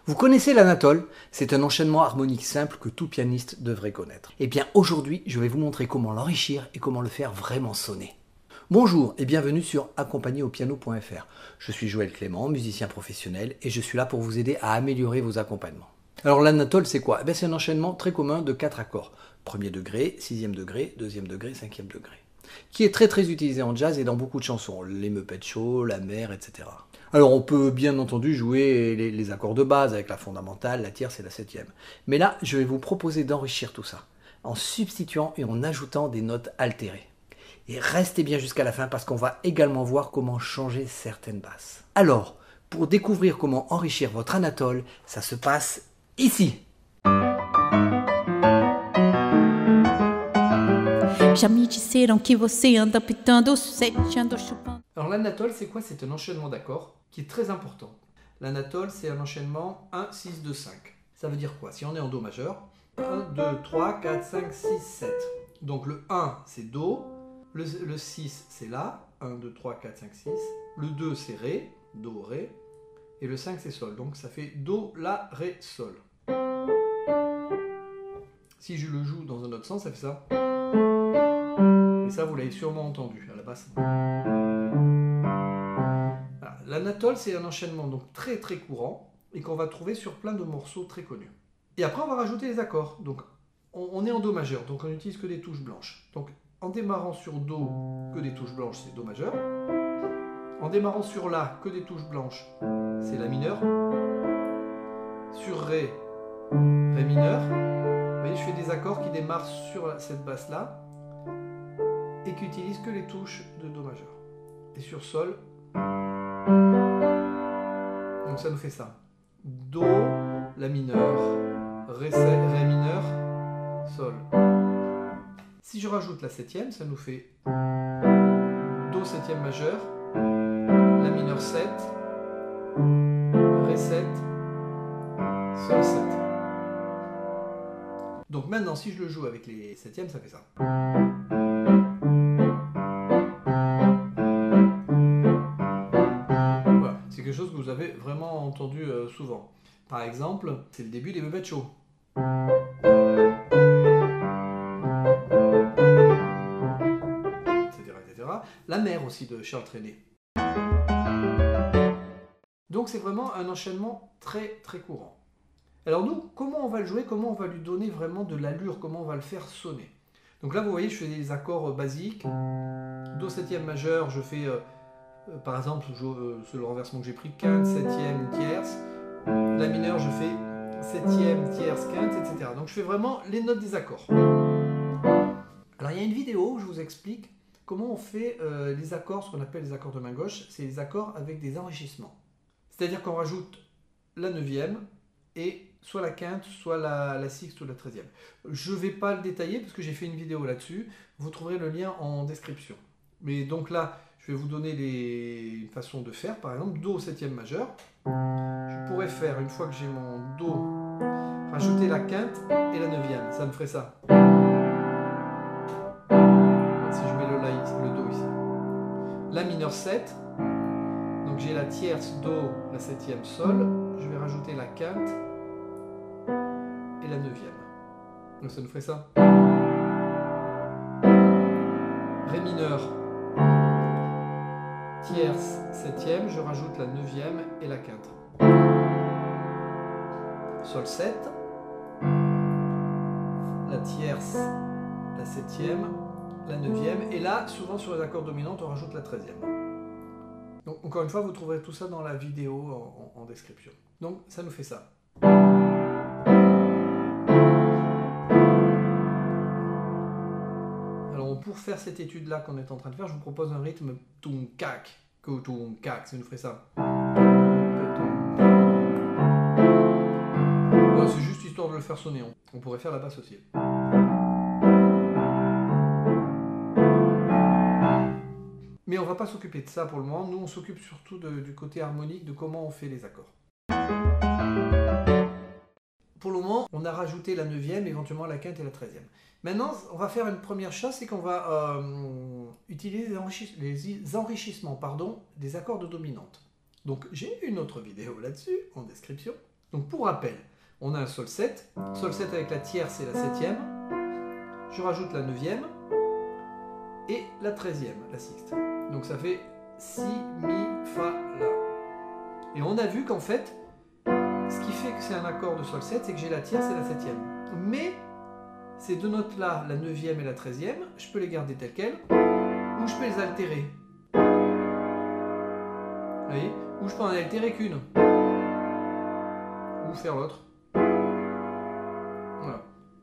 Vous connaissez l'anatole? C'est un enchaînement harmonique simple que tout pianiste devrait connaître. Eh bien aujourd'hui, je vais vous montrer comment l'enrichir et comment le faire vraiment sonner. Bonjour et bienvenue sur accompagnéaupiano.fr. Je suis Joël Clément, musicien professionnel et je suis là pour vous aider à améliorer vos accompagnements. Alors l'anatole c'est quoi? C'est un enchaînement très commun de 4 accords. Premier degré, sixième degré, deuxième degré, cinquième degré. Qui est très utilisé en jazz et dans beaucoup de chansons. Les Muppet Show, la mer, etc. Alors on peut bien entendu jouer les accords de base avec la fondamentale, la tierce et la septième. Mais là, je vais vous proposer d'enrichir tout ça en substituant et en ajoutant des notes altérées. Et restez bien jusqu'à la fin parce qu'on va également voir comment changer certaines basses. Alors, pour découvrir comment enrichir votre anatole, ça se passe ici. Já me disseram que você anda pitando sete, anda chupando. Alors l'anatole, c'est quoi? C'est un enchaînement d'accords qui est très important. L'anatole, c'est un enchaînement 1, 6, 2, 5. Ça veut dire quoi? Si on est en Do majeur, 1, 2, 3, 4, 5, 6, 7. Donc le 1, c'est Do. Le 6, c'est La. 1, 2, 3, 4, 5, 6. Le 2, c'est Ré. Do, Ré. Et le 5, c'est Sol. Donc ça fait Do, La, Ré, Sol. Si je le joue dans un autre sens, ça fait ça. Et ça, vous l'avez sûrement entendu à la basse. L'anatole, c'est un enchaînement donc très courant et qu'on va trouver sur plein de morceaux très connus. Et après, on va rajouter les accords. Donc, on est en Do majeur, donc on n'utilise que des touches blanches. Donc, en démarrant sur Do, que des touches blanches, c'est Do majeur. En démarrant sur La, que des touches blanches, c'est La mineur. Sur Ré, Ré mineur. Vous voyez, je fais des accords qui démarrent sur cette basse-là et qui utilisent que les touches de Do majeur. Et sur Sol, donc ça nous fait ça. Do, La mineur, Ré mineur, Sol. Si je rajoute la septième, ça nous fait Do septième majeur, La mineur 7, Ré 7, Sol 7. Donc maintenant, si je le joue avec les septièmes, ça fait ça. Voilà, c'est quelque chose que vous avez vraiment entendu souvent. Par exemple, c'est le début des Muppet Show. Etc. La mer aussi de Charles Trenet. Donc c'est vraiment un enchaînement très courant. Alors nous, comment on va le jouer? Comment on va lui donner vraiment de l'allure? Comment on va le faire sonner? Donc là, vous voyez, je fais des accords basiques. Do septième majeur, je fais, par exemple, c'est le renversement que j'ai pris, quinte, septième, tierce. La mineur, je fais septième, tierce, quinte, etc. Donc je fais vraiment les notes des accords. Alors il y a une vidéo où je vous explique comment on fait les accords, ce qu'on appelle les accords de main gauche. C'est les accords avec des enrichissements. C'est-à-dire qu'on rajoute la neuvième et soit la quinte, soit la sixte ou la treizième. Je ne vais pas le détailler parce que j'ai fait une vidéo là-dessus. Vous trouverez le lien en description. Mais donc là, je vais vous donner les façons de faire. Par exemple, Do septième majeur. Je pourrais faire, une fois que j'ai mon Do, rajouter la quinte et la neuvième. Ça me ferait ça. Si je mets le Do ici. La mineur 7. Donc j'ai la tierce, Do, la septième, Sol. Je vais rajouter la quinte et la neuvième. Donc ça nous ferait ça. Ré mineur, tierce, septième, je rajoute la neuvième et la quinte. Sol 7, la tierce, la septième, la neuvième, et là, souvent sur les accords dominants, on rajoute la treizième. Donc encore une fois, vous trouverez tout ça dans la vidéo en description. Donc ça nous fait ça. Alors pour faire cette étude-là qu'on est en train de faire, je vous propose un rythme tum-kak, tum-kak, ça nous ferait ça. Bon, c'est juste histoire de le faire sonner. On pourrait faire la basse aussi. Mais on ne va pas s'occuper de ça pour le moment. Nous, on s'occupe surtout du côté harmonique, de comment on fait les accords. Pour le moment, on a rajouté la neuvième, éventuellement la quinte et la treizième. Maintenant, on va faire une première chose, c'est qu'on va utiliser les enrichissements des accords de dominante. Donc, j'ai une autre vidéo là-dessus, en description. Donc pour rappel, on a un Sol 7 avec la tierce et la 7e, je rajoute la 9e et la 13e, la sixte. Donc ça fait Si, Mi, Fa, La. Et on a vu qu'en fait, ce qui fait que c'est un accord de Sol 7, c'est que j'ai la tierce et la 7e. Mais ces deux notes-là, la 9e et la 13e, je peux les garder telles quelles, ou je peux les altérer. Vous voyez? Ou je peux en altérer qu'une. Ou faire l'autre. Voilà.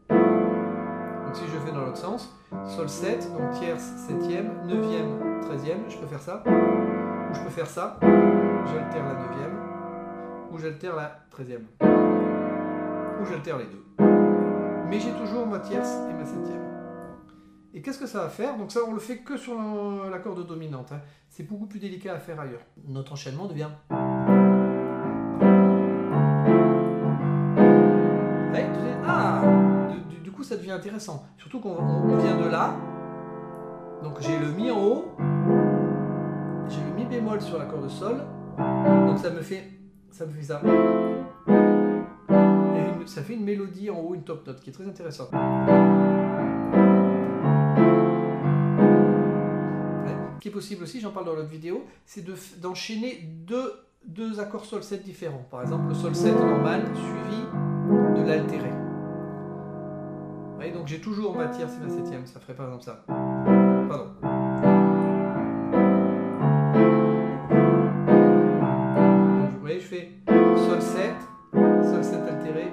Donc si je fais dans l'autre sens, Sol 7, donc tierce, 7e, 9e, 13e, je peux faire ça. Ou je peux faire ça, j'altère la 9e, ou j'altère la 13e. Ou j'altère les deux. Mais j'ai toujours ma tierce et ma 7e. Et qu'est-ce que ça va faire? Donc ça, on le fait que sur la corde dominante. Hein. C'est beaucoup plus délicat à faire ailleurs. Notre enchaînement devient... Ah, du coup, ça devient intéressant. Surtout qu'on vient de là. Donc j'ai le Mi en haut. J'ai le Mi bémol sur la corde Sol. Donc ça me fait ça. Et ça fait une mélodie en haut, une top note qui est très intéressante. Ce qui est possible aussi, j'en parle dans l'autre vidéo, c'est d'enchaîner deux accords Sol 7 différents. Par exemple, le Sol 7 normal suivi de l'altéré. Donc j'ai toujours ma tierce et ma 7e, ça ferait par exemple ça. Pardon. Donc, vous voyez, je fais Sol 7 altéré.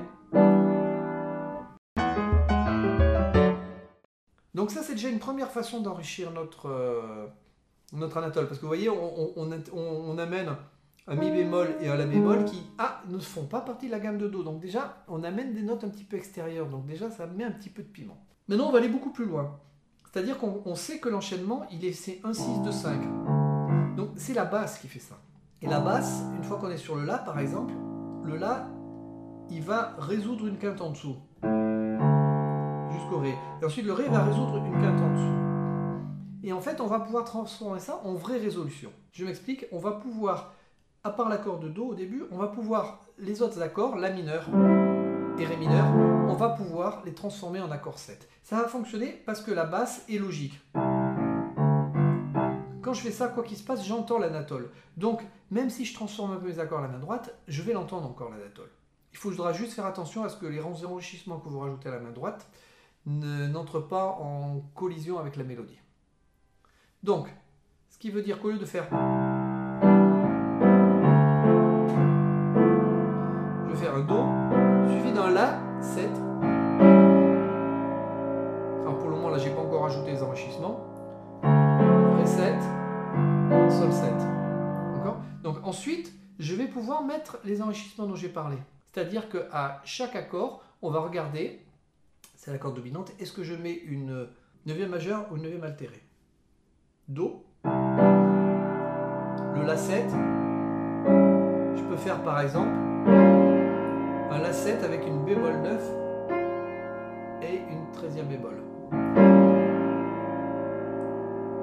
Donc ça, c'est déjà une première façon d'enrichir notre Anatole. Parce que vous voyez, on amène un Mi bémol et un La bémol qui ne font pas partie de la gamme de Do. Donc déjà, on amène des notes un petit peu extérieures. Donc déjà, ça met un petit peu de piment. Maintenant, on va aller beaucoup plus loin. C'est-à-dire qu'on sait que l'enchaînement, c'est 1, 6, 2, 5. Donc c'est la basse qui fait ça. Et la basse, une fois qu'on est sur le La, par exemple, le La, il va résoudre une quinte en dessous. Jusqu'au Ré. Et ensuite, le Ré va résoudre une quinte en dessous. Et en fait, on va pouvoir transformer ça en vraie résolution. Je m'explique, on va pouvoir... À part l'accord de Do au début, on va pouvoir, les autres accords, La mineur et Ré mineur, on va pouvoir les transformer en accord 7. Ça va fonctionner parce que la basse est logique. Quand je fais ça, quoi qu'il se passe, j'entends l'anatole. Donc, même si je transforme un peu mes accords à la main droite, je vais l'entendre encore l'anatole. Il faudra juste faire attention à ce que les enrichissements que vous rajoutez à la main droite n'entrent pas en collision avec la mélodie. Donc, ce qui veut dire qu'au lieu de faire... un Do suivi d'un La 7. Alors pour le moment là j'ai pas encore ajouté les enrichissements. Ré 7, Sol 7. D'accord? Donc ensuite je vais pouvoir mettre les enrichissements dont j'ai parlé. C'est-à-dire qu'à chaque accord, on va regarder, c'est la corde dominante, est-ce que je mets une 9e majeure ou une 9e altérée? Do. Le La 7. Je peux faire par exemple un La 7 avec une bémol 9 et une 13e bémol.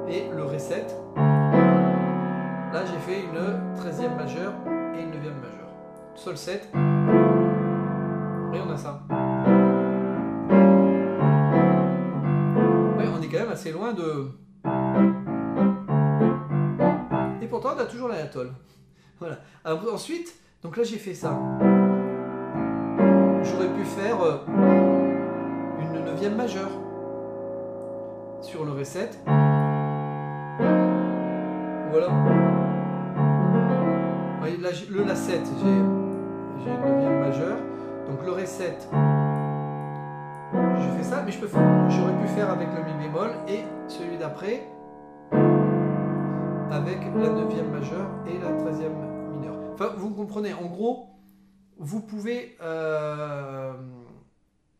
Et le Ré 7, là j'ai fait une 13e majeure et une 9e majeure. Sol 7, et on a ça. Ouais, on est quand même assez loin de... Et pourtant on a toujours l'anatole. Voilà. Alors, ensuite, donc là j'ai fait ça. J'aurais pu faire une 9e majeure sur le Ré 7. Voilà. Là, le La 7, j'ai une 9e majeure. Donc le Ré 7, je fais ça, mais j'aurais pu faire avec le Mi bémol et celui d'après avec la 9e majeure et la 13e mineure. Enfin, vous comprenez, en gros, vous pouvez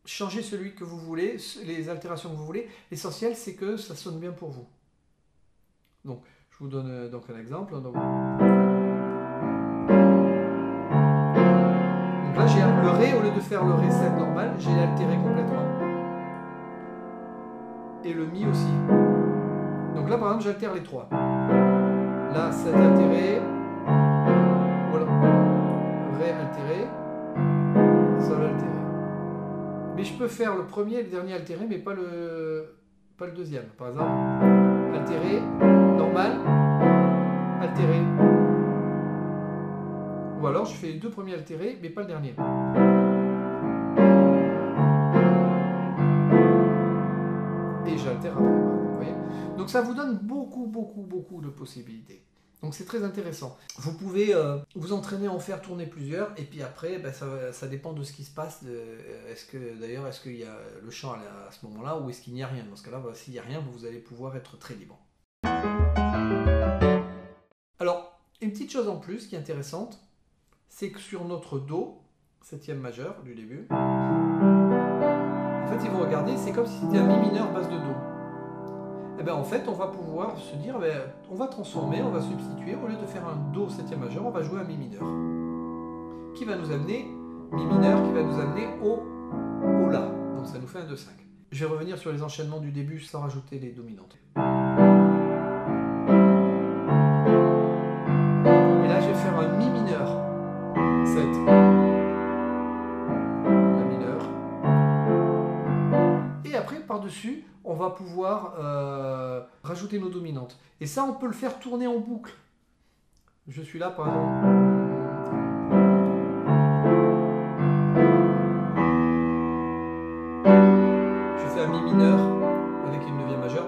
changer celui que vous voulez, les altérations que vous voulez. L'essentiel, c'est que ça sonne bien pour vous. Donc, je vous donne donc un exemple. Donc là, j'ai le Ré, au lieu de faire le Ré 7 normal, j'ai altéré complètement. Et le Mi aussi. Donc là, par exemple, j'altère les trois. Là, 7 altéré. Voilà. Ré altéré. je peux faire le premier et le dernier altéré, mais pas le deuxième. Par exemple, altéré, normal, altéré. Ou alors je fais les deux premiers altérés, mais pas le dernier. Et j'altère après, vous voyez. Donc ça vous donne beaucoup de possibilités. Donc c'est très intéressant. Vous pouvez vous entraîner à en faire tourner plusieurs, et puis après, ben, ça dépend de ce qui se passe. Est-ce qu'il y a le chant à ce moment-là, ou est-ce qu'il n'y a rien? Dans ce cas-là, ben, s'il n'y a rien, vous allez pouvoir être très libre. Alors, une petite chose en plus qui est intéressante, c'est que sur notre Do, septième majeur du début, en fait, si vous regardez, c'est comme si c'était un Mi mineur basse de Do. Et bien en fait, on va pouvoir se dire, on va transformer, on va substituer, au lieu de faire un Do septième majeur, on va jouer un Mi mineur. Qui va nous amener, Mi mineur, qui va nous amener au La. Donc ça nous fait un 2-5. Je vais revenir sur les enchaînements du début sans rajouter les dominantes. Et là, je vais faire un Mi mineur 7. La mineur. Et après, par-dessus, on va pouvoir rajouter nos dominantes. Et ça, on peut le faire tourner en boucle. Je suis là, par exemple. Je fais un Mi mineur avec une neuvième majeure.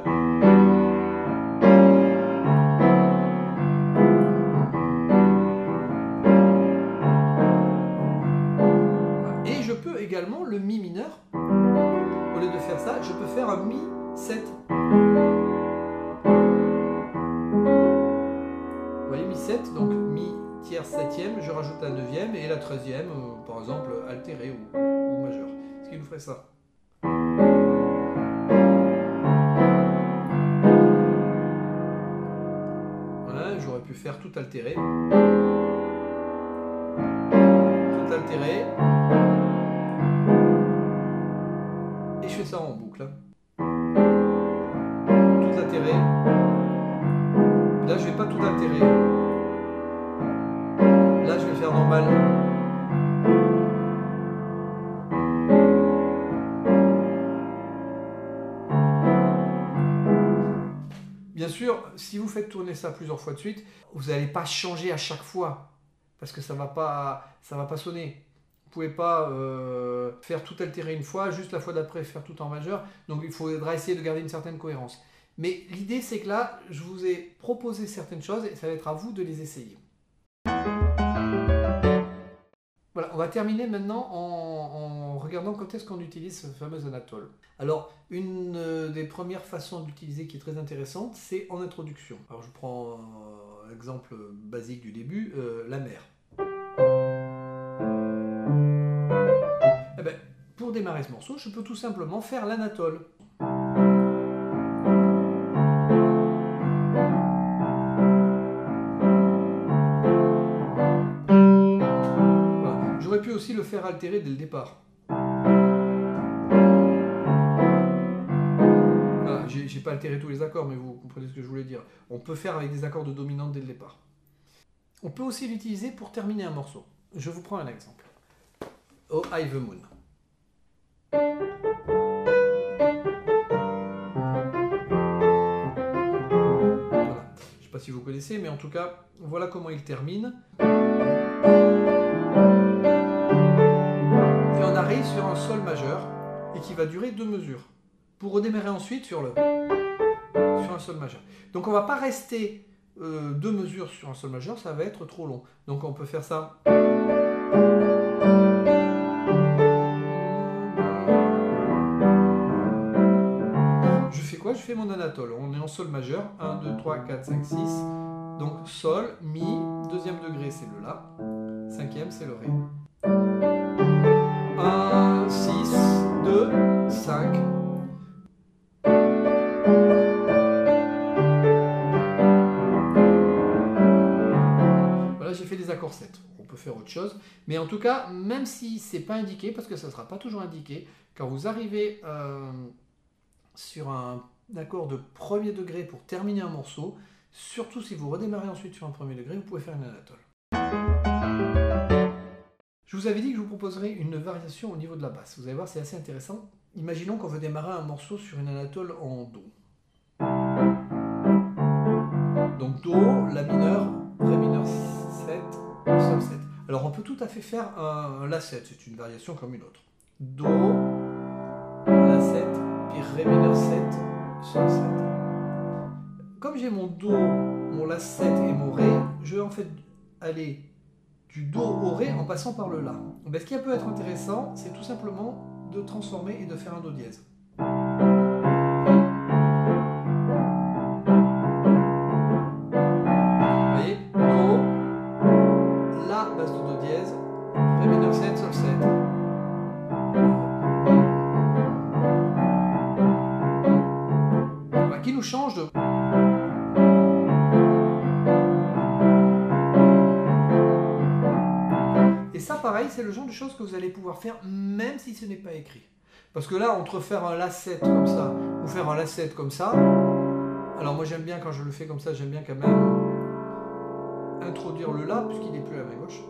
Et je peux également le Mi mineur. Au lieu de faire ça, je peux faire un Mi 7. Vous voyez, Mi 7, donc Mi tierce septième, je rajoute la neuvième et la 13e, par exemple, altérée ou majeure. Ce qui nous ferait ça. Voilà, j'aurais pu faire tout altéré. Tout altéré. Et je fais ça en boucle. Tout altéré. Là, je ne vais pas tout altérer. Là, je vais faire normal. Bien sûr, si vous faites tourner ça plusieurs fois de suite, vous n'allez pas changer à chaque fois. Parce que ça va pas sonner. Vous ne pouvez pas faire tout altérer une fois, juste la fois d'après faire tout en majeur. Donc il faudra essayer de garder une certaine cohérence. Mais l'idée, c'est que là, je vous ai proposé certaines choses et ça va être à vous de les essayer. Voilà, on va terminer maintenant en regardant quand est-ce qu'on utilise ce fameux Anatole. Alors, une des premières façons d'utiliser qui est très intéressante, c'est en introduction. Alors, je prends un exemple basique du début, la mer. Eh ben, pour démarrer ce morceau, je peux tout simplement faire l'Anatole. J'aurais pu aussi le faire altérer dès le départ. Voilà, j'ai pas altéré tous les accords, mais vous comprenez ce que je voulais dire. On peut faire avec des accords de dominante dès le départ. On peut aussi l'utiliser pour terminer un morceau. Je vous prends un exemple. Oh, I've a Moon. Voilà. Je sais pas si vous connaissez, mais en tout cas, voilà comment il termine. Arrive sur un sol majeur et qui va durer 2 mesures pour redémarrer ensuite sur un sol majeur. Donc on va pas rester 2 mesures sur un sol majeur, ça va être trop long. Donc on peut faire ça. Je fais quoi? Je fais mon Anatole. On est en sol majeur. 1, 2, 3, 4, 5, 6. Donc sol, mi, deuxième degré c'est le La, cinquième c'est le Ré. 1, 6, 2, 5. Voilà, j'ai fait des accords 7. On peut faire autre chose. Mais en tout cas, même si ce n'est pas indiqué, parce que ça ne sera pas toujours indiqué, quand vous arrivez sur un accord de premier degré pour terminer un morceau, surtout si vous redémarrez ensuite sur un premier degré, vous pouvez faire une Anatole. Je vous avais dit que je vous proposerais une variation au niveau de la basse. Vous allez voir, c'est assez intéressant. Imaginons qu'on veut démarrer un morceau sur une anatole en Do. Donc Do, La mineur, Ré mineur 7, Sol 7. Alors on peut tout à fait faire un La 7, c'est une variation comme une autre. Do, La 7, puis Ré mineur 7, Sol 7. Comme j'ai mon Do, mon La 7 et mon Ré, je vais en fait aller du Do au Ré en passant par le La. Ben, ce qui peut être intéressant, c'est tout simplement de transformer et de faire un Do dièse. Vous voyez, Do, La, basse de Do dièse, Ré mineur 7, Sol 7. Ben, qui nous change de... Et ça, pareil, c'est le genre de choses que vous allez pouvoir faire même si ce n'est pas écrit. Parce que là, entre faire un La 7 comme ça ou faire un La 7 comme ça, alors moi j'aime bien quand je le fais comme ça, j'aime bien quand même introduire le La puisqu'il n'est plus à ma gauche.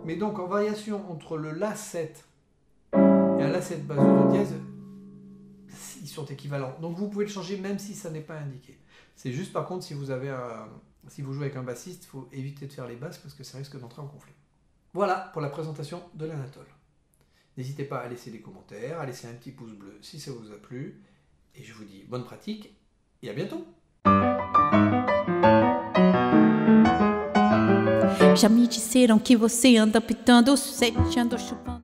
Mais donc en variation entre le La 7 et un La 7 basse de Do dièse, ils sont équivalents. Donc vous pouvez le changer même si ça n'est pas indiqué. C'est juste par contre si vous jouez avec un bassiste, il faut éviter de faire les basses parce que ça risque d'entrer en conflit. Voilà pour la présentation de l'anatole. N'hésitez pas à laisser des commentaires, à laisser un petit pouce bleu si ça vous a plu. Et je vous dis bonne pratique et à bientôt. Já me disseram que você anda pitando sete, ando chupando.